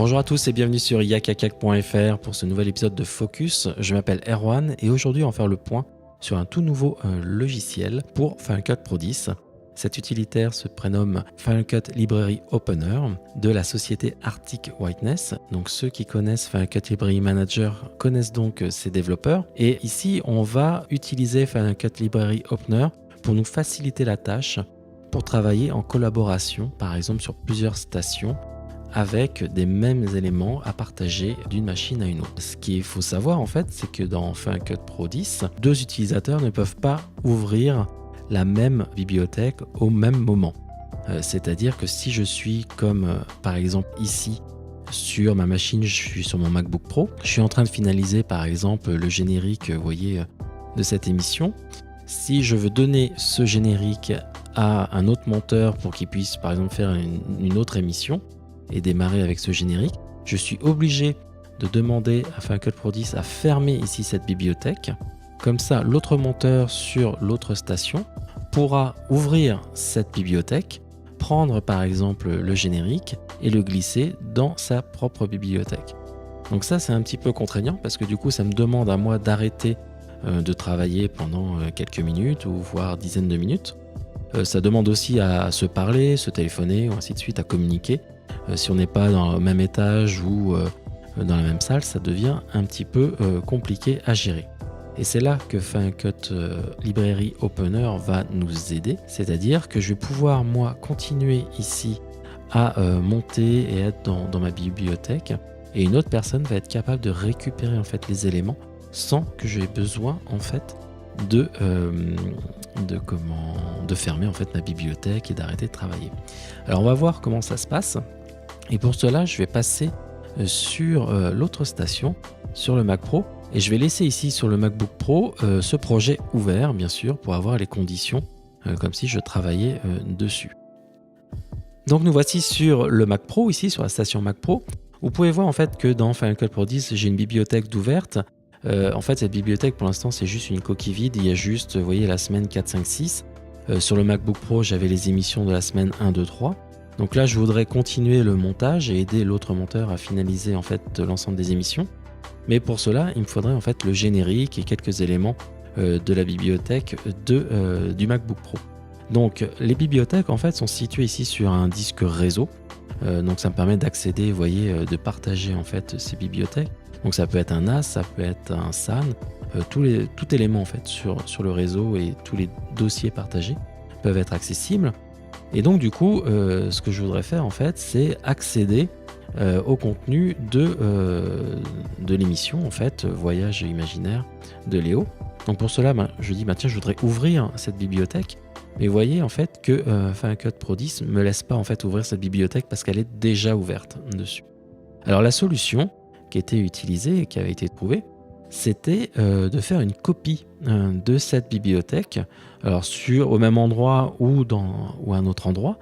Bonjour à tous et bienvenue sur yakakak.fr pour ce nouvel épisode de Focus. Je m'appelle Erwan et aujourd'hui on va faire le point sur un tout nouveau logiciel pour Final Cut Pro 10. Cet utilitaire se prénomme Final Cut Library Opener de la société Arctic Whiteness. Donc ceux qui connaissent Final Cut Library Manager connaissent donc ces développeurs. Et ici on va utiliser Final Cut Library Opener pour nous faciliter la tâche pour travailler en collaboration, par exemple sur plusieurs stations, avec des mêmes éléments à partager d'une machine à une autre. Ce qu'il faut savoir en fait, c'est que dans Final Cut Pro 10, deux utilisateurs ne peuvent pas ouvrir la même bibliothèque au même moment. C'est-à-dire que si je suis comme par exemple ici sur ma machine, je suis sur mon MacBook Pro, je suis en train de finaliser par exemple le générique, vous voyez, de cette émission. Si je veux donner ce générique à un autre monteur pour qu'il puisse par exemple faire une autre émission et démarrer avec ce générique, je suis obligé de demander à Final Cut Pro 10 à fermer ici cette bibliothèque. Comme ça, l'autre monteur sur l'autre station pourra ouvrir cette bibliothèque, prendre par exemple le générique et le glisser dans sa propre bibliothèque. Donc ça, c'est un petit peu contraignant parce que du coup, ça me demande à moi d'arrêter de travailler pendant quelques minutes ou voire dizaines de minutes. Ça demande aussi à se parler, se téléphoner ou ainsi de suite, à communiquer. Si on n'est pas dans le même étage ou dans la même salle, ça devient un petit peu compliqué à gérer. Et c'est là que Final Cut Library Opener va nous aider, c'est-à-dire que je vais pouvoir moi continuer ici à monter et être dans ma bibliothèque, et une autre personne va être capable de récupérer en fait les éléments sans que j'ai besoin en fait de fermer en fait ma bibliothèque et d'arrêter de travailler. Alors on va voir comment ça se passe. Et pour cela, je vais passer sur l'autre station, sur le Mac Pro, et je vais laisser ici sur le MacBook Pro ce projet ouvert, bien sûr, pour avoir les conditions comme si je travaillais dessus. Donc nous voici sur le Mac Pro, ici sur la station Mac Pro. Vous pouvez voir en fait que dans Final Cut Pro 10, j'ai une bibliothèque d'ouverte. En fait, cette bibliothèque, pour l'instant, c'est juste une coquille vide. Il y a juste, vous voyez, la semaine 4, 5, 6. Sur le MacBook Pro, j'avais les émissions de la semaine 1, 2, 3. Donc là, je voudrais continuer le montage et aider l'autre monteur à finaliser en fait l'ensemble des émissions. Mais pour cela, il me faudrait en fait le générique et quelques éléments de la bibliothèque du MacBook Pro. Donc les bibliothèques en fait sont situées ici sur un disque réseau. Donc ça me permet d'accéder, vous voyez, de partager en fait ces bibliothèques. Donc ça peut être un NAS, ça peut être un SAN, tout élément en fait sur le réseau et tous les dossiers partagés peuvent être accessibles. Et donc du coup, ce que je voudrais faire en fait, c'est accéder au contenu de l'émission en fait, Voyage imaginaire de Léo. Donc pour cela, je dis tiens, je voudrais ouvrir cette bibliothèque. Mais vous voyez en fait que Final Cut Pro 10 me laisse pas en fait ouvrir cette bibliothèque parce qu'elle est déjà ouverte dessus. Alors la solution qui était utilisée et qui avait été trouvée, c'était de faire une copie de cette bibliothèque, alors au même endroit ou à un autre endroit,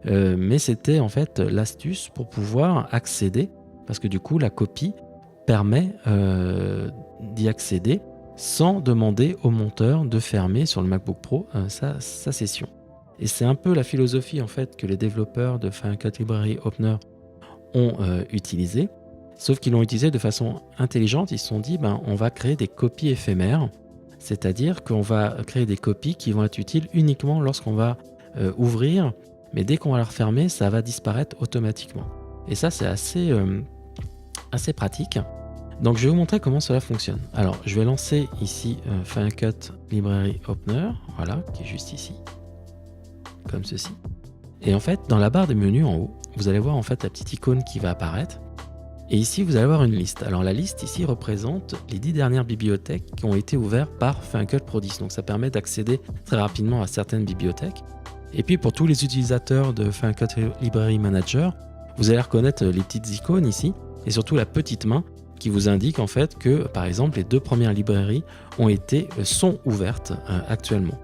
mais c'était en fait l'astuce pour pouvoir accéder, parce que du coup la copie permet d'y accéder sans demander au monteur de fermer sur le MacBook Pro sa session. Et c'est un peu la philosophie en fait que les développeurs de Final Cut Library Opener ont utilisé. Sauf qu'ils l'ont utilisé de façon intelligente. Ils se sont dit, on va créer des copies éphémères, c'est-à-dire qu'on va créer des copies qui vont être utiles uniquement lorsqu'on va ouvrir, mais dès qu'on va la refermer, ça va disparaître automatiquement. Et ça, c'est assez pratique. Donc, je vais vous montrer comment cela fonctionne. Alors, je vais lancer ici Final Cut Library Opener, voilà, qui est juste ici, comme ceci. Et en fait, dans la barre des menus en haut, vous allez voir en fait la petite icône qui va apparaître. Et ici, vous allez avoir une liste. Alors la liste ici représente les 10 dernières bibliothèques qui ont été ouvertes par Final Cut Pro 10. Donc ça permet d'accéder très rapidement à certaines bibliothèques. Et puis pour tous les utilisateurs de Final Cut Library Manager, vous allez reconnaître les petites icônes ici et surtout la petite main qui vous indique en fait que par exemple les 2 premières librairies sont ouvertes actuellement.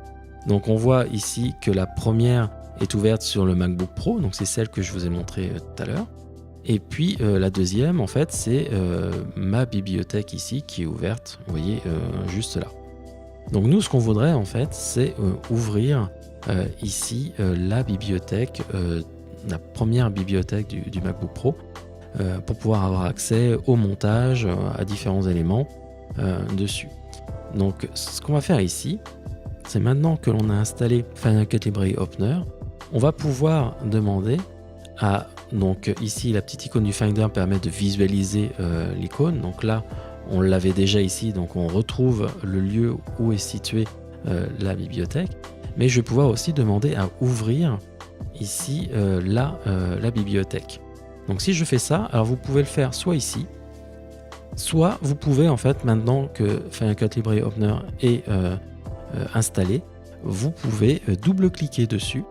Donc on voit ici que la première est ouverte sur le MacBook Pro, donc c'est celle que je vous ai montrée tout à l'heure. Et puis la deuxième, en fait, c'est ma bibliothèque ici qui est ouverte, vous voyez, juste là. Donc nous, ce qu'on voudrait, en fait, c'est ouvrir ici la bibliothèque, la première bibliothèque du MacBook Pro pour pouvoir avoir accès au montage, à différents éléments dessus. Donc ce qu'on va faire ici, c'est maintenant que l'on a installé Final Cut Library Opener, on va pouvoir demander à, donc ici la petite icône du Finder permet de visualiser l'icône, donc là on l'avait déjà ici, donc on retrouve le lieu où est située la bibliothèque, mais je vais pouvoir aussi demander à ouvrir ici la bibliothèque. Donc si je fais ça, alors vous pouvez le faire soit ici, soit vous pouvez en fait, maintenant que Final Cut Library Opener est installé, vous pouvez double-cliquer dessus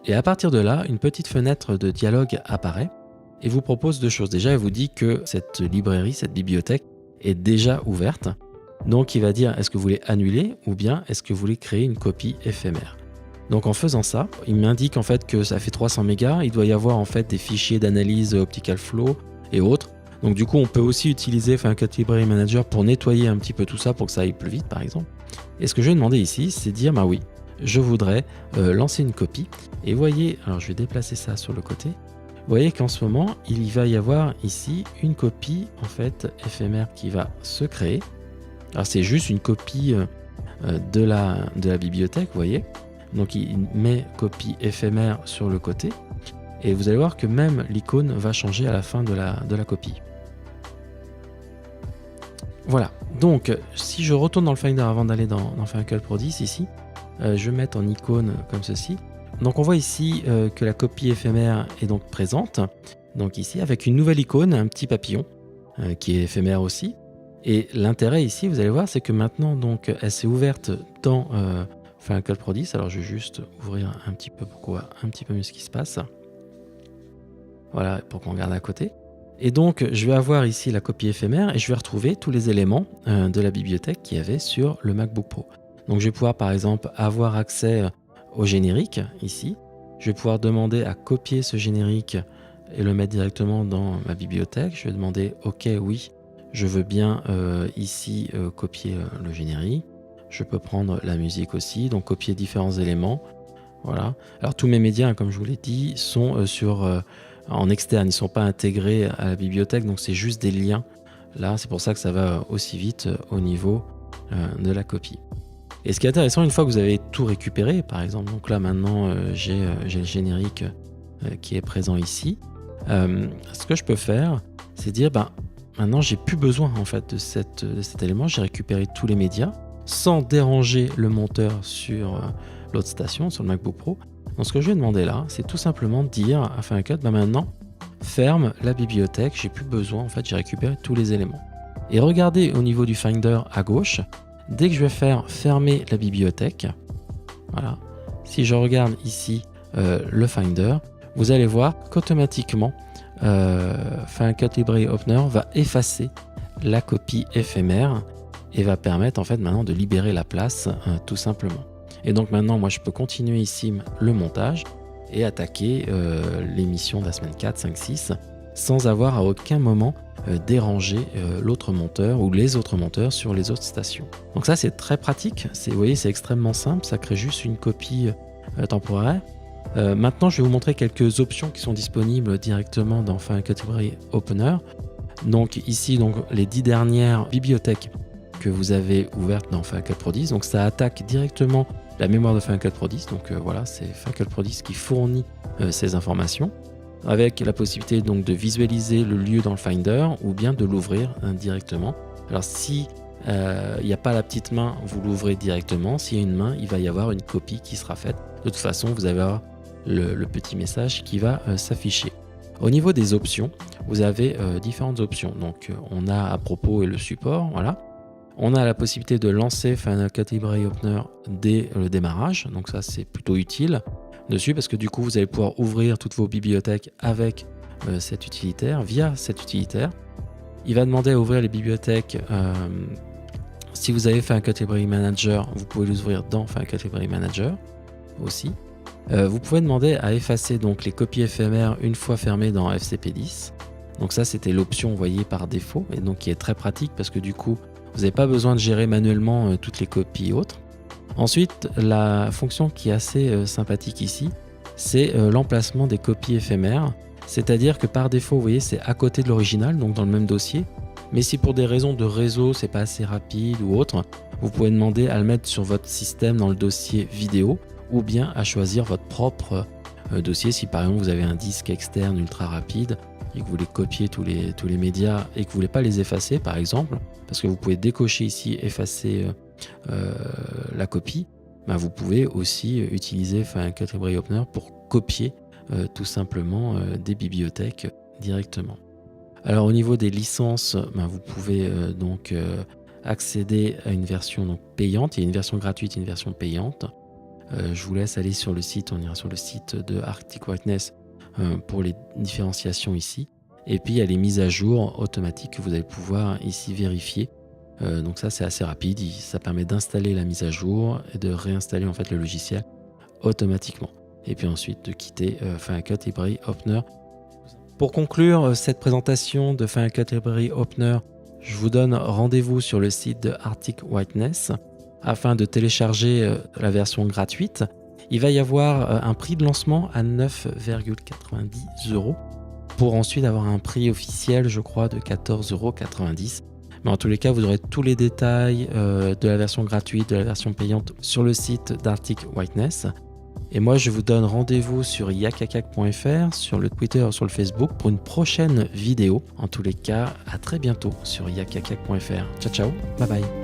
et à partir de là, une petite fenêtre de dialogue apparaît et vous propose deux choses. Déjà, elle vous dit que cette librairie, cette bibliothèque est déjà ouverte. Donc il va dire est-ce que vous voulez annuler ou bien est-ce que vous voulez créer une copie éphémère. Donc en faisant ça, il m'indique en fait que ça fait 300 mégas, il doit y avoir en fait des fichiers d'analyse optical flow et autres. Donc du coup, on peut aussi utiliser Final Cut Library Manager pour nettoyer un petit peu tout ça pour que ça aille plus vite par exemple. Et ce que je vais demander ici, c'est dire bah oui, je voudrais lancer une copie. Et vous voyez, alors je vais déplacer ça sur le côté. Vous voyez qu'en ce moment, il va y avoir ici une copie en fait éphémère qui va se créer. Alors c'est juste une copie de la bibliothèque, vous voyez. Donc il met copie éphémère sur le côté. Et vous allez voir que même l'icône va changer à la fin de la copie. Voilà, donc si je retourne dans le Finder avant d'aller dans Final Cut Pro 10 ici, je vais mettre en icône comme ceci. Donc on voit ici que la copie éphémère est donc présente. Donc ici avec une nouvelle icône, un petit papillon qui est éphémère aussi. Et l'intérêt ici, vous allez voir, c'est que maintenant donc elle s'est ouverte dans Final Cut Pro 10. Alors je vais juste ouvrir un petit peu pour qu'on voit un petit peu mieux ce qui se passe. Voilà, pour qu'on regarde à côté. Et donc, je vais avoir ici la copie éphémère et je vais retrouver tous les éléments de la bibliothèque qu'il y avait sur le MacBook Pro. Donc, je vais pouvoir, par exemple, avoir accès au générique, ici. Je vais pouvoir demander à copier ce générique et le mettre directement dans ma bibliothèque. Je vais demander, OK, oui, je veux bien ici copier le générique. Je peux prendre la musique aussi, donc copier différents éléments. Voilà. Alors, tous mes médias, comme je vous l'ai dit, sont en externe, ils ne sont pas intégrés à la bibliothèque, donc c'est juste des liens. Là, c'est pour ça que ça va aussi vite au niveau de la copie. Et ce qui est intéressant, une fois que vous avez tout récupéré, par exemple, donc là maintenant j'ai le générique qui est présent ici, ce que je peux faire, c'est dire, maintenant j'ai plus besoin en fait de cet élément, j'ai récupéré tous les médias sans déranger le monteur sur l'autre station, sur le MacBook Pro. Donc ce que je vais demander là, c'est tout simplement de dire à Final Cut, maintenant, ferme la bibliothèque, j'ai plus besoin, en fait, j'ai récupéré tous les éléments. Et regardez au niveau du Finder à gauche, dès que je vais faire fermer la bibliothèque, voilà, si je regarde ici le Finder, vous allez voir qu'automatiquement, Final Cut Library Opener va effacer la copie éphémère et va permettre en fait maintenant de libérer la place tout simplement. Et donc maintenant, moi, je peux continuer ici le montage et attaquer l'émission de la semaine 4, 5, 6 sans avoir à aucun moment dérangé l'autre monteur ou les autres monteurs sur les autres stations. Donc ça, c'est très pratique. Vous voyez, c'est extrêmement simple. Ça crée juste une copie temporaire. Maintenant, je vais vous montrer quelques options qui sont disponibles directement dans Final Cut Library Opener. Donc ici, les 10 dernières bibliothèques que vous avez ouvertes dans Final Cut Pro 10. Donc ça attaque directement la mémoire de Final Cut Pro 10, donc voilà, c'est Final Cut Pro 10 qui fournit ces informations, avec la possibilité donc de visualiser le lieu dans le Finder ou bien de l'ouvrir directement. Alors si il n'y a pas la petite main, vous l'ouvrez directement. S'il y a une main, il va y avoir une copie qui sera faite. De toute façon, vous allez avoir le petit message qui va s'afficher. Au niveau des options, vous avez différentes options. Donc on a à propos et le support, voilà. On a la possibilité de lancer Final Cut Library Opener dès le démarrage, donc ça c'est plutôt utile dessus parce que du coup vous allez pouvoir ouvrir toutes vos bibliothèques avec cet utilitaire, via cet utilitaire. Il va demander à ouvrir les bibliothèques, si vous avez Final Cut Library Manager, vous pouvez les ouvrir dans Final Cut Library Manager aussi. Vous pouvez demander à effacer donc les copies éphémères une fois fermées dans FCP10. Donc ça c'était l'option, vous voyez, par défaut, et donc qui est très pratique parce que du coup vous n'avez pas besoin de gérer manuellement toutes les copies et autres. Ensuite, la fonction qui est assez sympathique ici, c'est l'emplacement des copies éphémères. C'est-à-dire que par défaut, vous voyez, c'est à côté de l'original, donc dans le même dossier. Mais si pour des raisons de réseau, c'est pas assez rapide ou autre, vous pouvez demander à le mettre sur votre système dans le dossier vidéo ou bien à choisir votre propre dossier. Si par exemple vous avez un disque externe ultra rapide et que vous voulez copier tous les médias et que vous voulez pas les effacer par exemple, parce que vous pouvez décocher ici, effacer la copie, ben vous pouvez aussi utiliser Final Cut Library Opener pour copier tout simplement des bibliothèques directement. Alors au niveau des licences, ben, vous pouvez donc accéder à une version donc, payante. Il y a une version gratuite et une version payante. Je vous laisse aller sur le site, on ira sur le site de Arctic Whiteness pour les différenciations ici. Et puis il y a les mises à jour automatiques que vous allez pouvoir ici vérifier. Donc ça c'est assez rapide, ça permet d'installer la mise à jour et de réinstaller en fait le logiciel automatiquement. Et puis ensuite de quitter Final Cut Library Opener. Pour conclure cette présentation de Final Cut Library Opener, je vous donne rendez-vous sur le site de Arctic Whiteness afin de télécharger la version gratuite. Il va y avoir un prix de lancement à 9,90 € pour ensuite avoir un prix officiel, je crois, de 14,90 €. Mais en tous les cas, vous aurez tous les détails de la version gratuite, de la version payante sur le site d'Arctic Whiteness. Et moi, je vous donne rendez-vous sur yakakak.fr, sur le Twitter, sur le Facebook pour une prochaine vidéo. En tous les cas, à très bientôt sur yakakak.fr. Ciao, ciao, bye bye.